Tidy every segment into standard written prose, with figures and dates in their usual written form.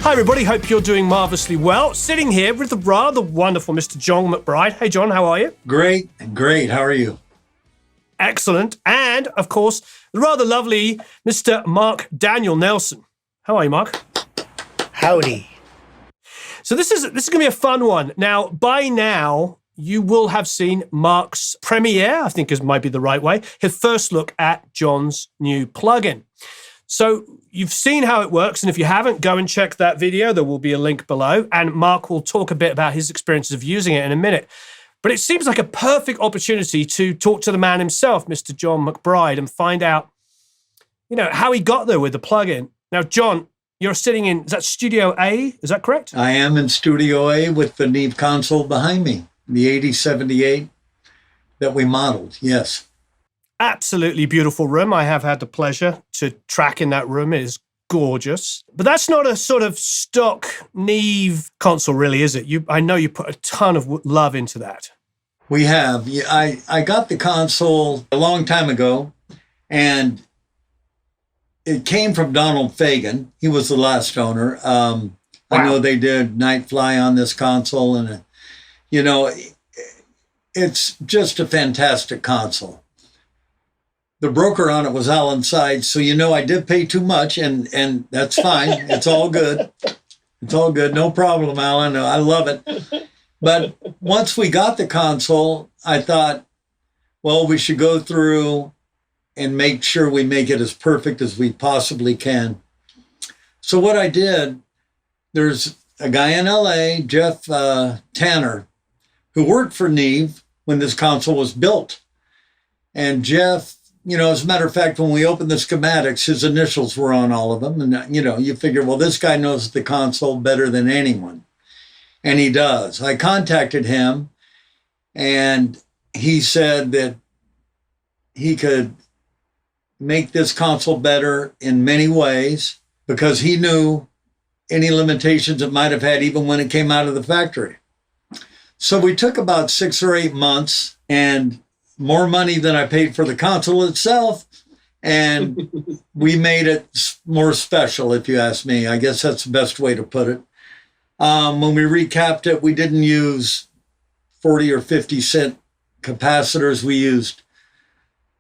Hi, everybody. Hope you're doing marvelously well. Sitting here with the rather wonderful Mr. John McBride. Hey, John, how are you? Great. How are you? Excellent. And, of course, the rather lovely Mr. Marc Daniel Nelson. How are you, Marc? Howdy. So this is going to be a fun one. Now, by now, you will have seen Marc's premiere, I think might be the right way, his first look at John's new plugin. So you've seen how it works, and if you haven't, go and check that video. There will be a link below, and Marc will talk a bit about his experiences of using it in a minute. But it seems like a perfect opportunity to talk to the man himself, Mr. John McBride, and find out, how he got there with the plugin. Now, John, you're sitting in, is that Studio A? Is that correct? I am in Studio A with the Neve console behind me, the 8078 that we modeled, yes. Absolutely beautiful room. I have had the pleasure to track in that room. It is gorgeous. But that's not a sort of stock Neve console, really, is it? I know you put a ton of love into that. We have. I got the console a long time ago, and it came from Donald Fagen. He was the last owner. Wow. I know they did Night Fly on this console, and, it's just a fantastic console. The broker on it was Alan Sides, so I did pay too much, and that's fine. It's all good. It's all good. No problem, Alan. I love it. But once we got the console, I thought, well, we should go through and make sure we make it as perfect as we possibly can. So what I did, there's a guy in LA, Geoff Tanner, who worked for Neve when this console was built. And Geoff, as a matter of fact, when we opened the schematics, his initials were on all of them. And, you figure, well, this guy knows the console better than anyone. And he does. I contacted him, and he said that he could make this console better in many ways because he knew any limitations it might have had even when it came out of the factory. So we took about 6 or 8 months and more money than I paid for the console itself, and we made it more special, if you ask me. I guess that's the best way to put it. When we recapped it, we didn't use 40 or 50 cent capacitors. We used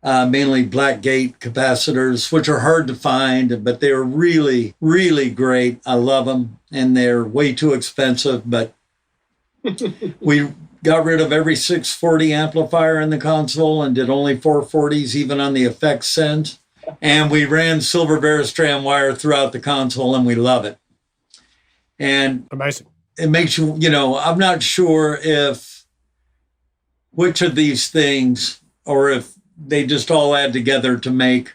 mainly Blackgate capacitors, which are hard to find, but they are really, really great. I love them, and they're way too expensive, but we got rid of every 640 amplifier in the console and did only 440s, even on the effects send. And we ran silver Veristrand wire throughout the console, and we love it. And amazing. It makes you, I'm not sure which of these things, or if they just all add together to make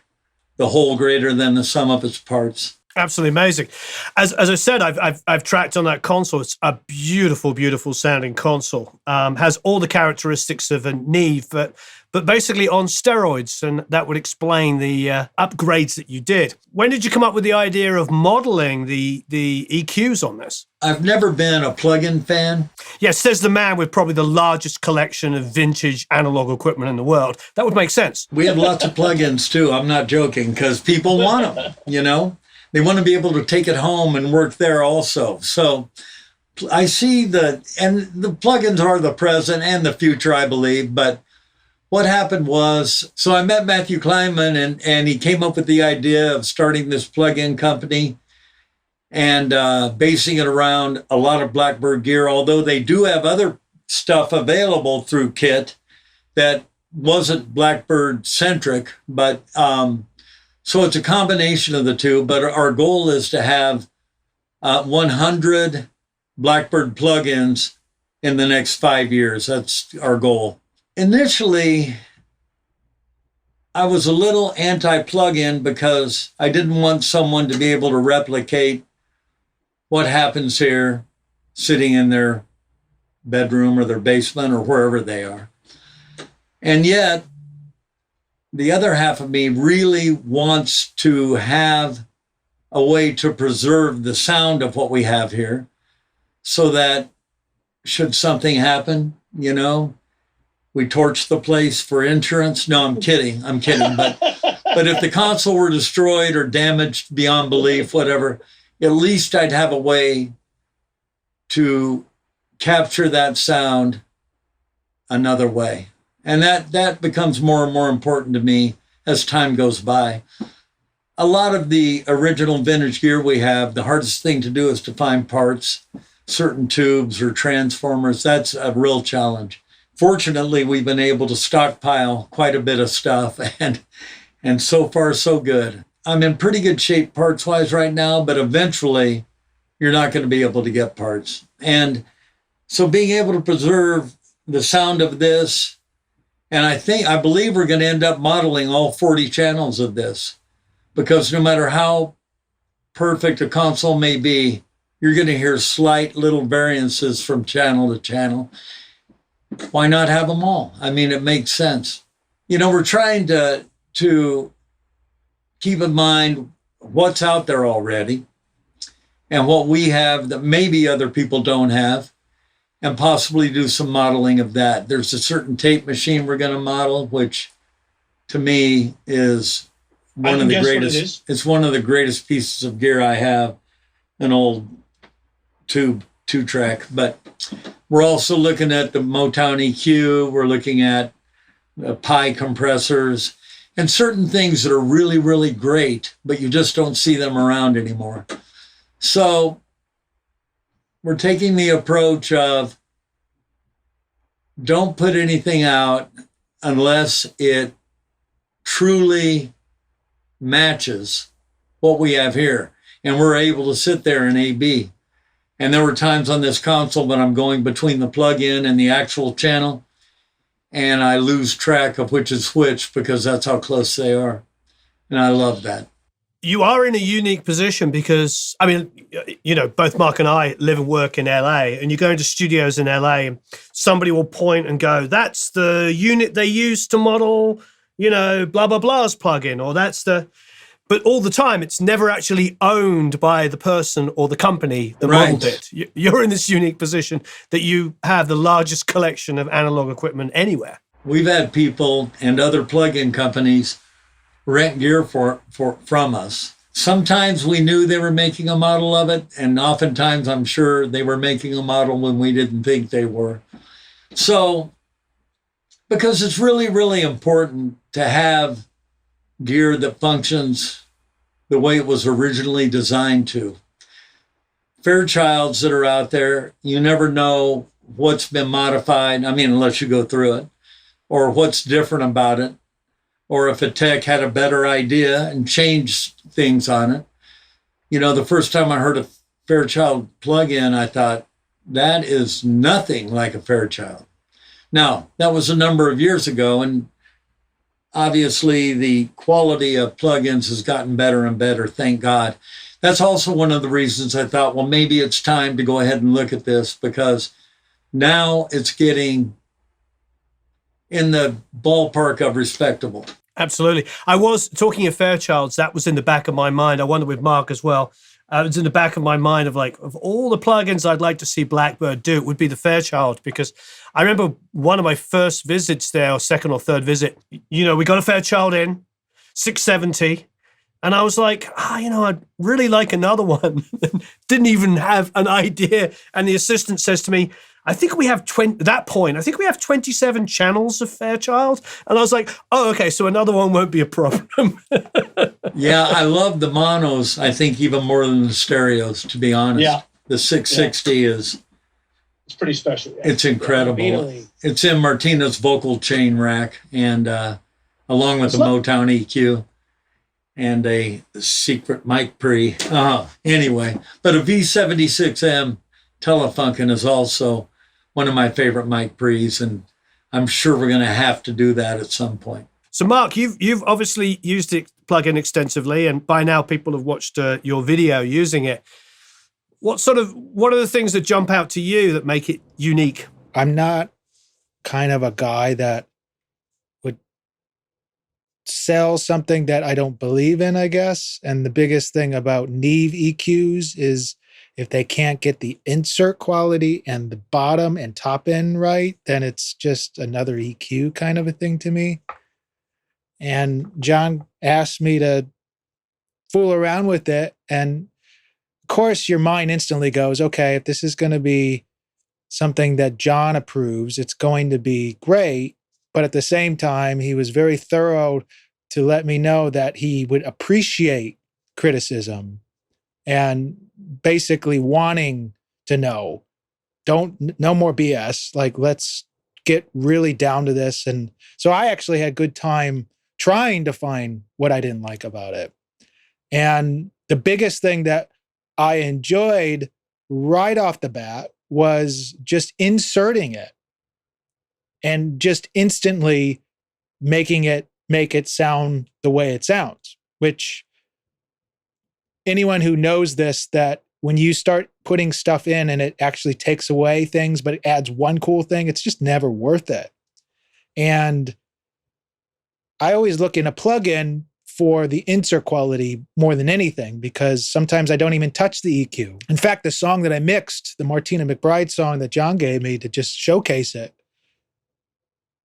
the whole greater than the sum of its parts. Absolutely amazing. As I said, I've tracked on that console. It's a beautiful, beautiful sounding console. Has all the characteristics of a Neve, but basically on steroids, and that would explain the upgrades that you did. When did you come up with the idea of modeling the EQs on this? I've never been a plug-in fan. Yes, says the man with probably the largest collection of vintage analog equipment in the world. That would make sense. We have lots of plugins too. I'm not joking, because people want them, They want to be able to take it home and work there also. So I see the plugins are the present and the future, I believe. But what happened was, so I met Matthew Kleinman, and he came up with the idea of starting this plugin company and basing it around a lot of Blackbird gear, although they do have other stuff available through Kit that wasn't Blackbird centric, but so it's a combination of the two, but our goal is to have 100 Blackbird plugins in the next 5 years. That's our goal. Initially, I was a little anti-plugin because I didn't want someone to be able to replicate what happens here sitting in their bedroom or their basement or wherever they are. And yet, the other half of me really wants to have a way to preserve the sound of what we have here so that should something happen, we torch the place for insurance. No, I'm kidding. But if the console were destroyed or damaged beyond belief, whatever, at least I'd have a way to capture that sound another way. And that becomes more and more important to me as time goes by. A lot of the original vintage gear we have, the hardest thing to do is to find parts, certain tubes or transformers. That's a real challenge. Fortunately, we've been able to stockpile quite a bit of stuff, and so far so good. I'm in pretty good shape parts-wise right now, but eventually you're not going to be able to get parts. And so being able to preserve the sound of this, and I believe we're going to end up modeling all 40 channels of this, because no matter how perfect a console may be, you're going to hear slight little variances from channel to channel. Why not have them all? I mean, it makes sense. You know, we're trying to keep in mind what's out there already and what we have that maybe other people don't have, and possibly do some modeling of that. There's a certain tape machine we're going to model, which to me is one of the greatest. It's one of the greatest pieces of gear I have, an old tube 2-track. But we're also looking at the Motown EQ. We're looking at Pi compressors and certain things that are really, really great, but you just don't see them around anymore. So we're taking the approach of don't put anything out unless it truly matches what we have here. And we're able to sit there and A/B. And there were times on this console when I'm going between the plug-in and the actual channel, and I lose track of which is which because that's how close they are. And I love that. You are in a unique position because, I mean, you know, both Marc and I live and work in LA, and you go into studios in LA and somebody will point and go, that's the unit they use to model, you know, blah, blah, blah's plugin, or that's the... But all the time, it's never actually owned by the person or the company that modeled it. You're in this unique position that you have the largest collection of analog equipment anywhere. We've had people and other plug-in companies rent gear from us. Sometimes we knew they were making a model of it, and oftentimes I'm sure they were making a model when we didn't think they were. So, because it's really, really important to have gear that functions the way it was originally designed to. Fairchilds that are out there, you never know what's been modified. I mean, unless you go through it, or what's different about it, or if a tech had a better idea and changed things on it. You know, the first time I heard a Fairchild plug-in, I thought, that is nothing like a Fairchild. Now, that was a number of years ago, and obviously, the quality of plugins has gotten better and better, thank God. That's also one of the reasons I thought, well, maybe it's time to go ahead and look at this, because now it's getting in the ballpark of respectable. Absolutely. I was talking of Fairchilds, that was in the back of my mind. I wonder with Marc as well. It was in the back of my mind of all the plugins I'd like to see Blackbird do, it would be the Fairchild, because I remember one of my first visits there, or second or third visit, you know, we got a Fairchild in, 670, and I was like, you know, I'd really like another one. Didn't even have an idea. And the assistant says to me, I think we have 27 channels of Fairchild. And I was like, oh, okay, so another one won't be a problem. Yeah, I love the monos, I think, even more than the stereos, to be honest. Yeah. The 660 is... It's pretty special. Yeah. It's incredible. It's in Martina's vocal chain rack, and along with the Motown EQ and a secret mic pre. Anyway, but a V76M Telefunken is also one of my favorite mic pre's, and I'm sure we're going to have to do that at some point. So, Marc, you've obviously used it plugin extensively, and by now people have watched your video using it. What are the things that jump out to you that make it unique? I'm not kind of a guy that would sell something that I don't believe in, I guess. And the biggest thing about Neve EQs is if they can't get the insert quality and the bottom and top end right, then it's just another EQ kind of a thing to me. And John asked me to fool around with it, and course, your mind instantly goes, okay, if this is going to be something that John approves, it's going to be great. But at the same time, he was very thorough to let me know that he would appreciate criticism and basically wanting to know, no more BS. Like, let's get really down to this. And so I actually had good time trying to find what I didn't like about it. And the biggest thing that I enjoyed right off the bat was just inserting it and just instantly make it sound the way it sounds, which anyone who knows this, that when you start putting stuff in and it actually takes away things, but it adds one cool thing, it's just never worth it. And I always look in a plugin for the insert quality more than anything, because sometimes I don't even touch the EQ. In fact, the song that I mixed, the Martina McBride song that John gave me to just showcase it,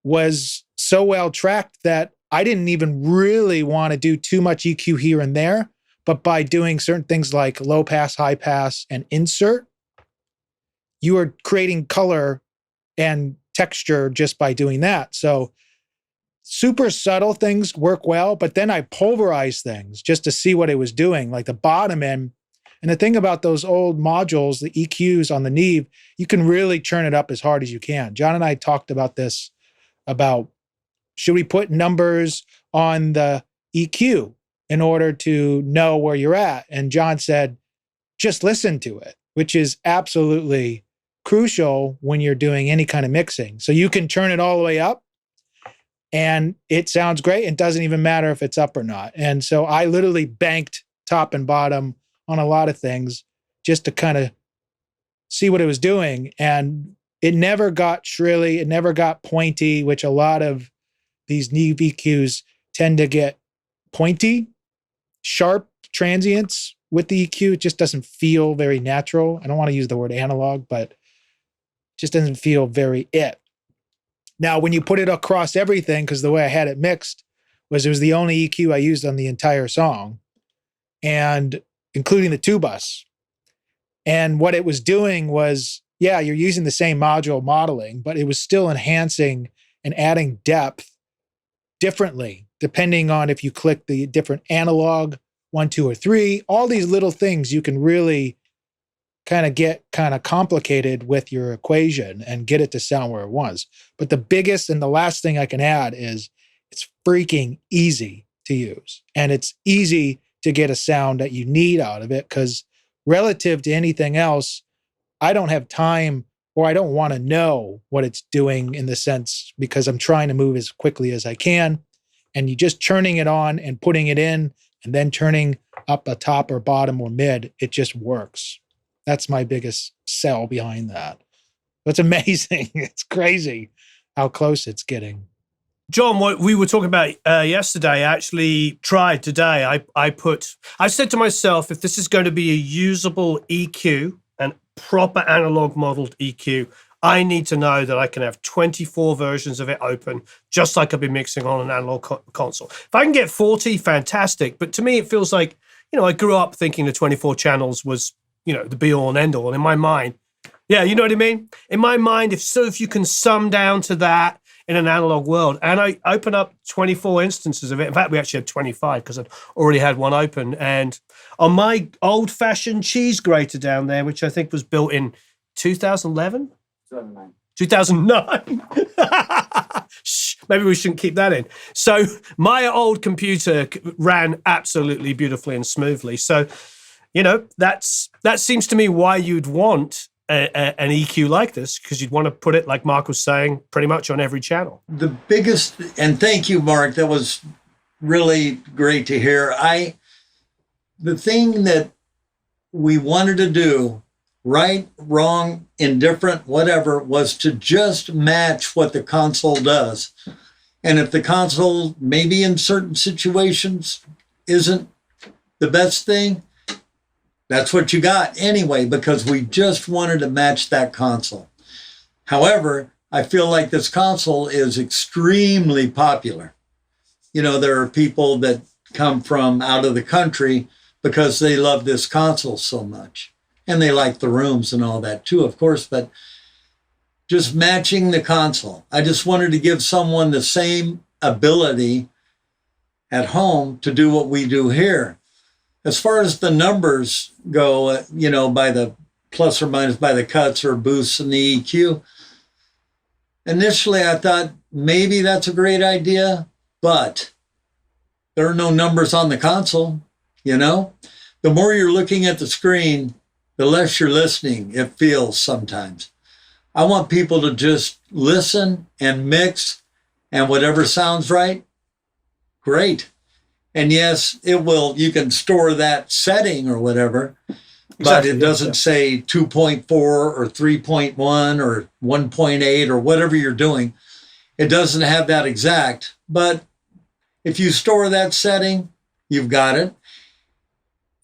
was so well tracked that I didn't even really want to do too much EQ here and there. But by doing certain things like low pass, high pass, and insert, you are creating color and texture just by doing that. So super subtle things work well, but then I pulverize things just to see what it was doing, like the bottom end. And the thing about those old modules, the EQs on the Neve, you can really churn it up as hard as you can. John and I talked about this, about should we put numbers on the EQ in order to know where you're at? And John said, just listen to it, which is absolutely crucial when you're doing any kind of mixing. So you can turn it all the way up and it sounds great. It doesn't even matter if it's up or not. And so I literally banked top and bottom on a lot of things just to kind of see what it was doing. And it never got shrilly. It never got pointy, which a lot of these Neve EQs tend to get pointy, sharp transients with the EQ. It just doesn't feel very natural. I don't want to use the word analog, but it just doesn't feel very it. Now, when you put it across everything, because the way I had it mixed was it was the only EQ I used on the entire song, and including the two bus. And what it was doing was, yeah, you're using the same module modeling, but it was still enhancing and adding depth differently, depending on if you click the different analog 1, 2, or 3. All these little things you can really kind of get kind of complicated with your equation and get it to sound where it was. But the biggest and the last thing I can add is it's freaking easy to use. And it's easy to get a sound that you need out of it, because relative to anything else, I don't have time, or I don't want to know what it's doing, in the sense, because I'm trying to move as quickly as I can. And you just turning it on and putting it in and then turning up a top or bottom or mid, it just works. That's my biggest sell behind that. It's amazing. It's crazy how close it's getting. John, what we were talking about yesterday, I actually tried today. I said to myself, if this is going to be a usable EQ and proper analog modeled EQ, I need to know that I can have 24 versions of it open, just like I've been mixing on an analog console. If I can get 40, fantastic. But to me, it feels like, I grew up thinking the 24 channels was, the be all and end all. And in my mind, yeah, you know what I mean? In my mind, if you can sum down to that in an analog world, and I open up 24 instances of it. In fact, we actually had 25 because I'd already had one open. And on my old fashioned cheese grater down there, which I think was built in 2011? 2009. Shh, maybe we shouldn't keep that in. So my old computer ran absolutely beautifully and smoothly. So, that seems to me why you'd want an EQ like this, because you'd want to put it, like Marc was saying, pretty much on every channel. The biggest, and thank you, Marc, that was really great to hear. The thing that we wanted to do, right, wrong, indifferent, whatever, was to just match what the console does. And if the console, maybe in certain situations, isn't the best thing, that's what you got anyway, because we just wanted to match that console. However, I feel like this console is extremely popular. There are people that come from out of the country because they love this console so much. And they like the rooms and all that too, of course, but just matching the console. I just wanted to give someone the same ability at home to do what we do here. As far as the numbers go, by the plus or minus by the cuts or boosts in the EQ, initially I thought maybe that's a great idea, but there are no numbers on the console, The more you're looking at the screen, the less you're listening, it feels sometimes. I want people to just listen and mix, and whatever sounds right, great. And yes, you can store that setting or whatever, but it doesn't say 2.4 or 3.1 or 1.8 or whatever you're doing. It doesn't have that exact, but if you store that setting, you've got it.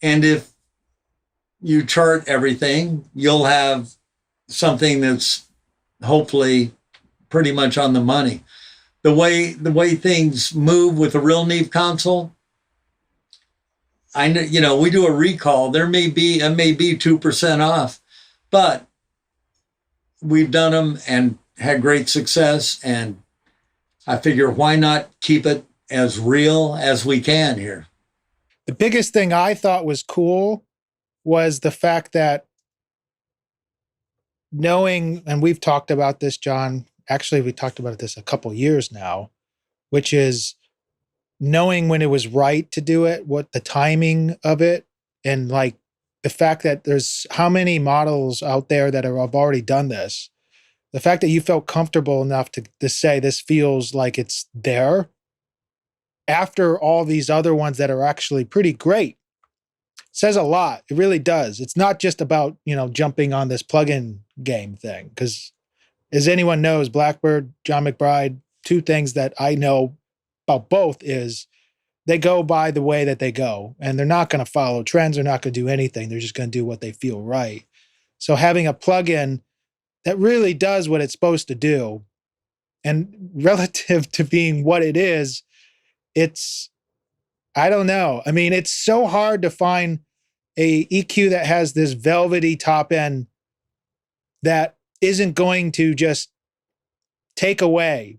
And if you chart everything, you'll have something that's hopefully pretty much on the money. The way things move with a real Neve console, I know, we do a recall. It may be 2% off, but we've done them and had great success. And I figure, why not keep it as real as we can here? The biggest thing I thought was cool was the fact that knowing, and we've talked about this, John, actually we talked about this a couple years now, which is knowing when it was right to do it, what the timing of it, and like the fact that there's how many models out there that have already done this. The fact that you felt comfortable enough to say this feels like it's there after all these other ones that are actually pretty great says a lot. It really does. It's not just about, jumping on this plugin game thing. Because as anyone knows, Blackbird, John McBride, two things that I know about both is they go by the way that they go. And they're not going to follow trends. They're not going to do anything. They're just going to do what they feel right. So having a plugin that really does what it's supposed to do, and relative to being what it is, I don't know. I mean, it's so hard to find a EQ that has this velvety top end that isn't going to just take away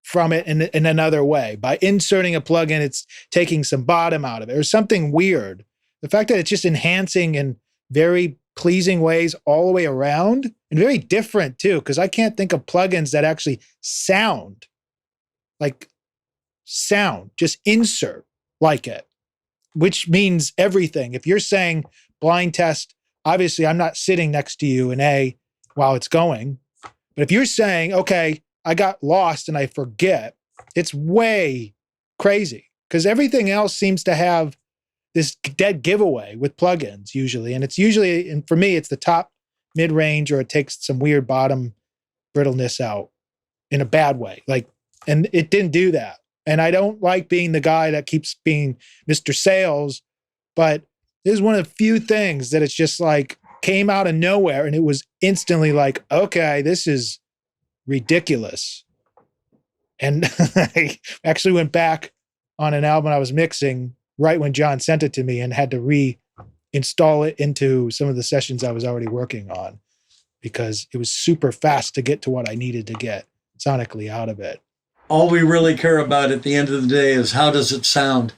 from it in another way. By inserting a plugin, it's taking some bottom out of it or something weird. The fact that it's just enhancing in very pleasing ways all the way around, and very different too, because I can't think of plugins that actually sound, just insert like it, which means everything. If you're saying blind test, obviously I'm not sitting next to you in A while it's going. But if you're saying, okay, I got lost and I forget, it's way crazy, because everything else seems to have this dead giveaway with plugins usually. And it's usually, and for me, it's the top mid-range, or it takes some weird bottom brittleness out in a bad way. And it didn't do that. And I don't like being the guy that keeps being Mr. Sales, but this is one of the few things that it's just came out of nowhere, and it was instantly okay, this is ridiculous. And I actually went back on an album I was mixing right when John sent it to me and had to reinstall it into some of the sessions I was already working on, because it was super fast to get to what I needed to get sonically out of it. All we really care about at the end of the day is how does it sound.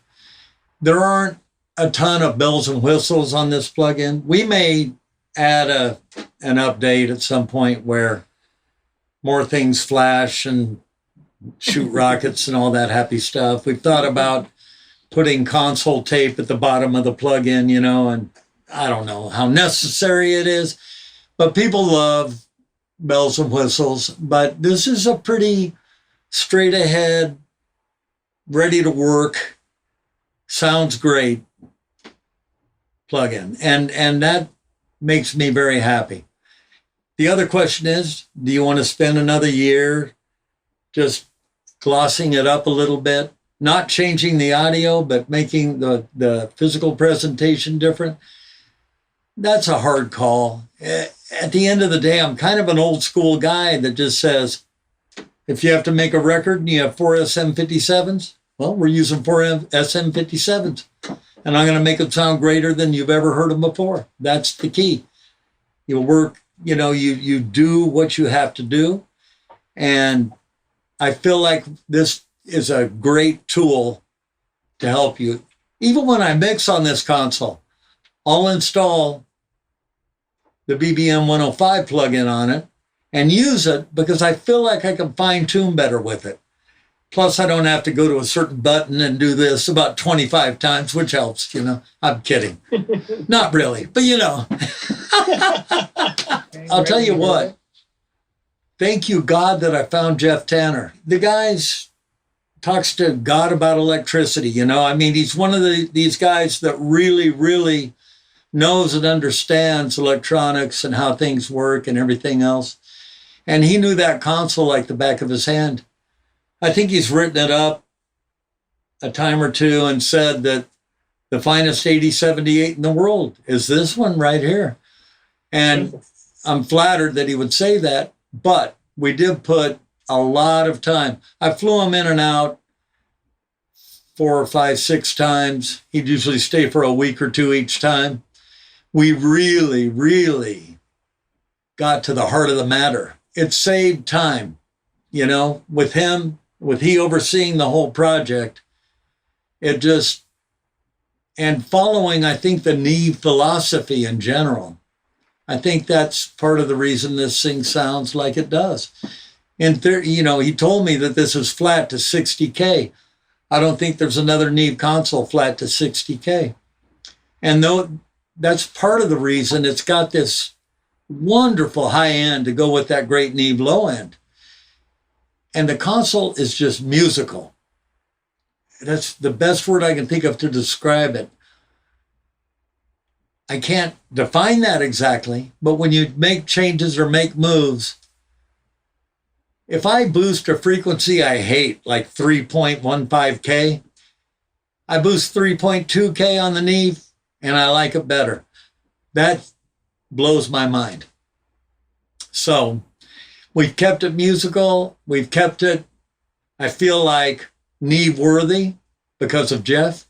There aren't a ton of bells and whistles on this plugin. We may add an update at some point where more things flash and shoot rockets and all that happy stuff. We've thought about putting console tape at the bottom of the plugin, and I don't know how necessary it is, but people love bells and whistles. But this is a pretty straight ahead, ready to work, sounds great plugin. And that makes me very happy. The other question is, do you want to spend another year just glossing it up a little bit, not changing the audio, but making the physical presentation different? That's a hard call. At the end of the day, I'm kind of an old school guy that just says, if you have to make a record and you have 4 SM57s, well, we're using 4 SM57s. and I'm going to make them sound greater than you've ever heard them before. That's the key. You work, you do what you have to do. And I feel like this is a great tool to help you. Even when I mix on this console, I'll install the BB N105 plugin on it and use it because I feel like I can fine tune better with it. Plus, I don't have to go to a certain button and do this about 25 times, which helps, I'm kidding. Not really, but I'll tell you what. Thank you, God, that I found Geoff Tanner. The guy's talks to God about electricity, he's one of these guys that really, really knows and understands electronics and how things work and everything else. And he knew that console like the back of his hand. I think he's written it up a time or two and said that the finest 8078 in the world is this one right here. And I'm flattered that he would say that, but we did put a lot of time. I flew him in and out 4 or 5, 6 times. He'd usually stay for a week or two each time. We really, really got to the heart of the matter. It saved time, with him, with he overseeing the whole project. And following, I think, the Neve philosophy in general. I think that's part of the reason this thing sounds like it does. And he told me that this is flat to 60K. I don't think there's another Neve console flat to 60K. And that's part of the reason it's got this wonderful high end to go with that great Neve low end. And the console is just musical. That's the best word I can think of to describe it. I can't define that exactly, but when you make changes or make moves, if I boost a frequency I hate, like 3.15K, I boost 3.2K on the Neve, and I like it better. That blows my mind. So we've kept it musical. We've kept it, I feel like, Neve worthy because of Geoff.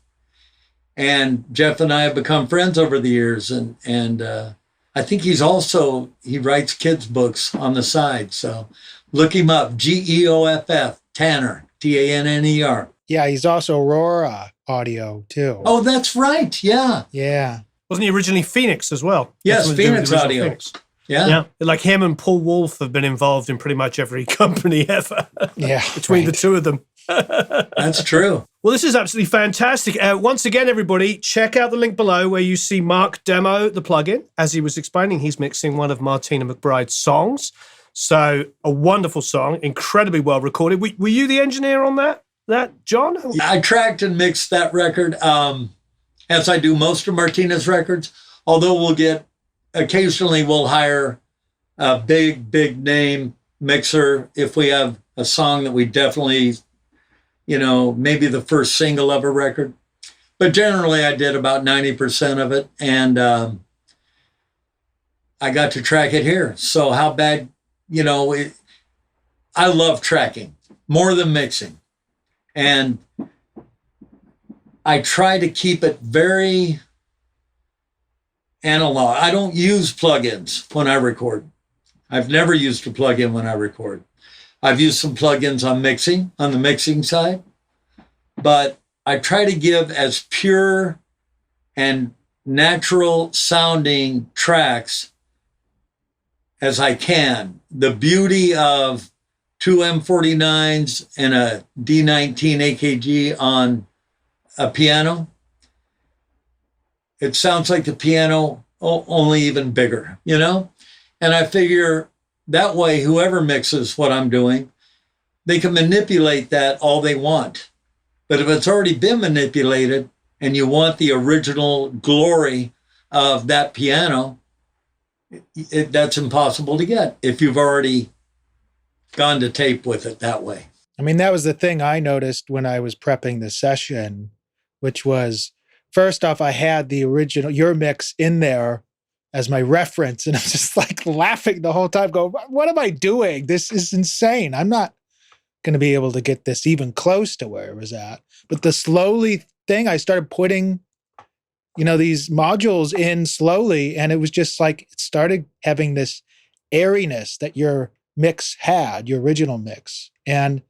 And Geoff and I have become friends over the years. And I think he writes kids' books on the side. So look him up, Geoff Tanner, Tanner. Yeah, he's also Aurora Audio too. Oh, that's right. Yeah. Yeah. Wasn't he originally Phoenix as well? Yes, Phoenix Audio. Phoenix. Yeah. Like him and Paul Wolf have been involved in pretty much every company ever. Yeah. Between the two of them. That's true. Well, this is absolutely fantastic. Once again, everybody, check out the link below where you see Marc demo the plugin. As he was explaining, he's mixing one of Martina McBride's songs. So a wonderful song, incredibly well recorded. Were you the engineer on that, John? I tracked and mixed that record, as I do most of Martina's records, although occasionally we'll hire a big name mixer if we have a song that we definitely, maybe the first single of a record. But generally I did about 90% of it, and I got to track it here. So how bad, I love tracking more than mixing. And I try to keep it very analog. I don't use plugins when I record. I've never used a plugin when I record. I've used some plugins on the mixing side, but I try to give as pure and natural sounding tracks as I can. The beauty of 2 M49s and a D19 AKG on a piano, it sounds like the piano, only even bigger, And I figure that way, whoever mixes what I'm doing, they can manipulate that all they want. But if it's already been manipulated and you want the original glory of that piano, that's impossible to get if you've already gone to tape with it that way. I mean, that was the thing I noticed when I was prepping the session, which was, first off, I had the original, your mix in there as my reference. And I'm just like laughing the whole time, going, what am I doing? This is insane. I'm not going to be able to get this even close to where it was at. But the slowly thing, I started putting these modules in slowly, and it was just like it started having this airiness that your mix had, your original mix. And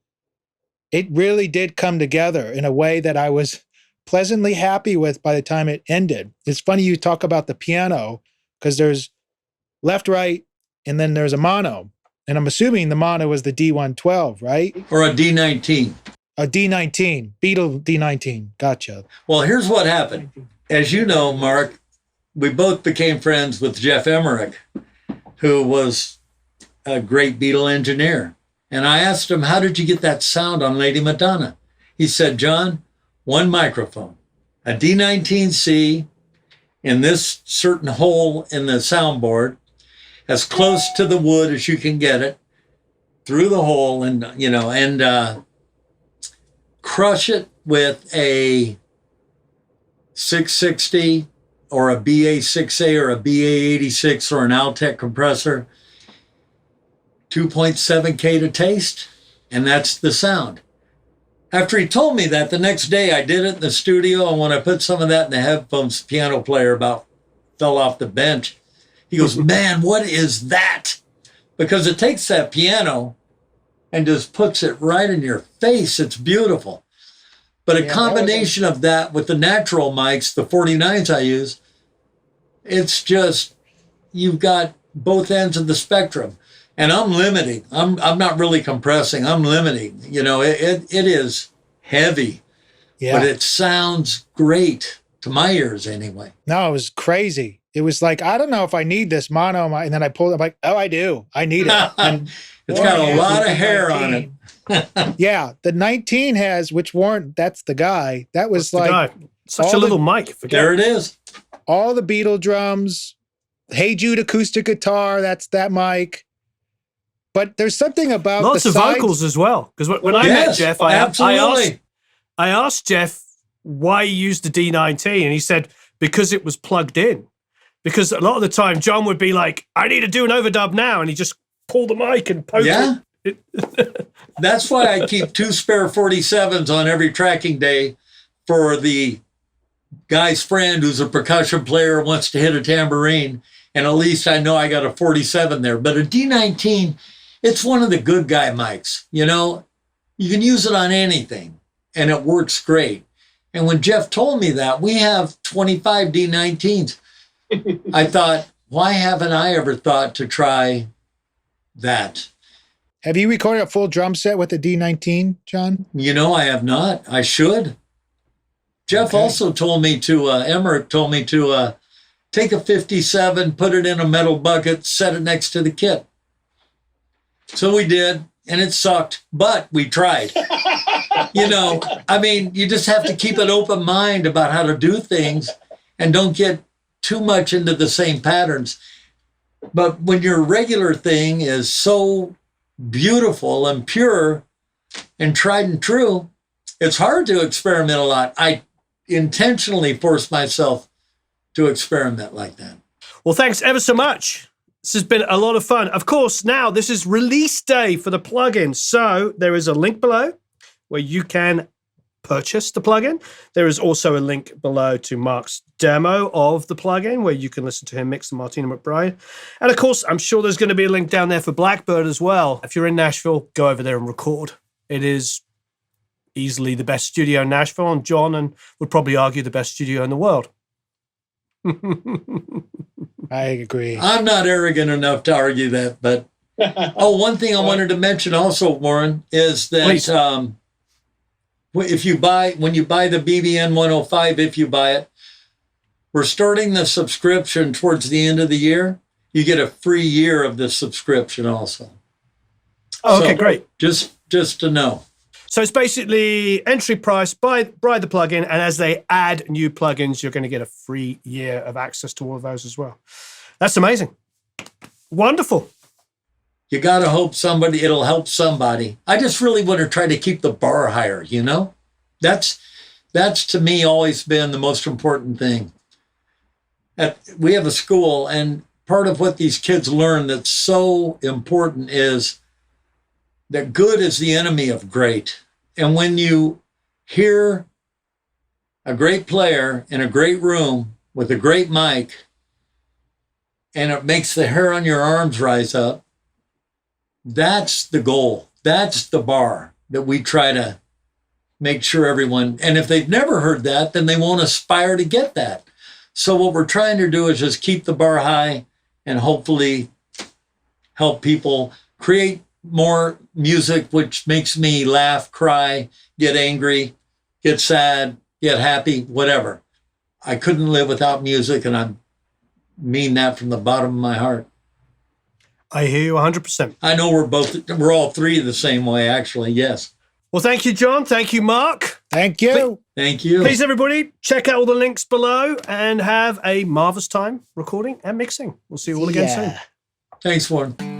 it really did come together in a way that I was pleasantly happy with by the time it ended. It's funny you talk about the piano, because there's left, right, and then there's a mono. And I'm assuming the mono was the D112, right? Or a D19. A D19, Beetle D19. Gotcha. Well, here's what happened. As you know, Marc, we both became friends with Geoff Emerick, who was a great Beatle engineer. And I asked him, how did you get that sound on Lady Madonna? He said, John, one microphone, a D19C in this certain hole in the soundboard, as close to the wood as you can get it, through the hole, and crush it with a 660 or a BA6A or a BA86 or an Altec compressor, 2.7K to taste, and that's the sound. After he told me that, the next day I did it in the studio, and when I put some of that in the headphones, the piano player about fell off the bench. He goes, man, what is that? Because it takes that piano and just puts it right in your face. It's beautiful. But a combination of that with the natural mics, the 49s I use, it's just, you've got both ends of the spectrum. And I'm limiting. I'm not really compressing. I'm limiting. It is heavy, but it sounds great to my ears anyway. No, it was crazy. It was like, I don't know if I need this mono. And then I pulled it. I'm like, oh, I do. I need it. And it's got a lot of hair on it. Yeah. The 19 has, which Warren, that's the guy. That was like such a little mic. There it is. All the Beatle drums, Hey Jude acoustic guitar. That's that mic. But there's something about lots the of sides. vocals as well. Because when I met Geoff, I asked Geoff why he used the D19, and he said because it was plugged in. Because a lot of the time, John would be like, "I need to do an overdub now," and he just pull the mic and poke it. That's why I keep 2 spare 47s on every tracking day for the guy's friend who's a percussion player, wants to hit a tambourine, and at least I know I got a 47 there. But a D19, it's one of the good guy mics. You can use it on anything, and it works great. And when Geoff told me that, we have 25 D19s, I thought, why haven't I ever thought to try that? Have you recorded a full drum set with the D19, John? I have not. I should. Geoff also told me to, Emerick told me to take a 57, put it in a metal bucket, set it next to the kit. So we did, and it sucked, but we tried. You just have to keep an open mind about how to do things and don't get too much into the same patterns. But when your regular thing is so beautiful and pure and tried and true, it's hard to experiment a lot. I intentionally force myself to experiment like that. Well, thanks ever so much. This has been a lot of fun. Of course, now this is release day for the plugin. So there is a link below where you can purchase the plugin. There is also a link below to Marc's demo of the plugin where you can listen to him mix the Martina McBride. And of course, I'm sure there's going to be a link down there for Blackbird as well. If you're in Nashville, go over there and record. It is easily the best studio in Nashville, and John would probably argue the best studio in the world. I agree. I'm not arrogant enough to argue that, but one thing I wanted to mention also, Warren, is that when you buy the BB N105, if you buy it, we're starting the subscription towards the end of the year. You get a free year of the subscription also. Oh, okay, great. Just to know. So it's basically entry price, buy the plugin, and as they add new plugins, you're going to get a free year of access to all of those as well. That's amazing. Wonderful. You got to hope it'll help somebody. I just really want to try to keep the bar higher, That's to me always been the most important thing. We have a school, and part of what these kids learn that's so important is that good is the enemy of great. And when you hear a great player in a great room with a great mic, and it makes the hair on your arms rise up. That's the goal. That's the bar that we try to make sure everyone, and if they've never heard that, then they won't aspire to get that. So what we're trying to do is just keep the bar high and hopefully help people create more music, which makes me laugh, cry, get angry, get sad, get happy, whatever. I couldn't live without music, and I mean that from the bottom of my heart. I hear you 100%. I know we're all three the same way, actually. Yes. Well, thank you, John. Thank you, Marc. Thank you. Thank you. Please, everybody, check out all the links below and have a marvelous time recording and mixing. We'll see you all again soon. Thanks, Warren.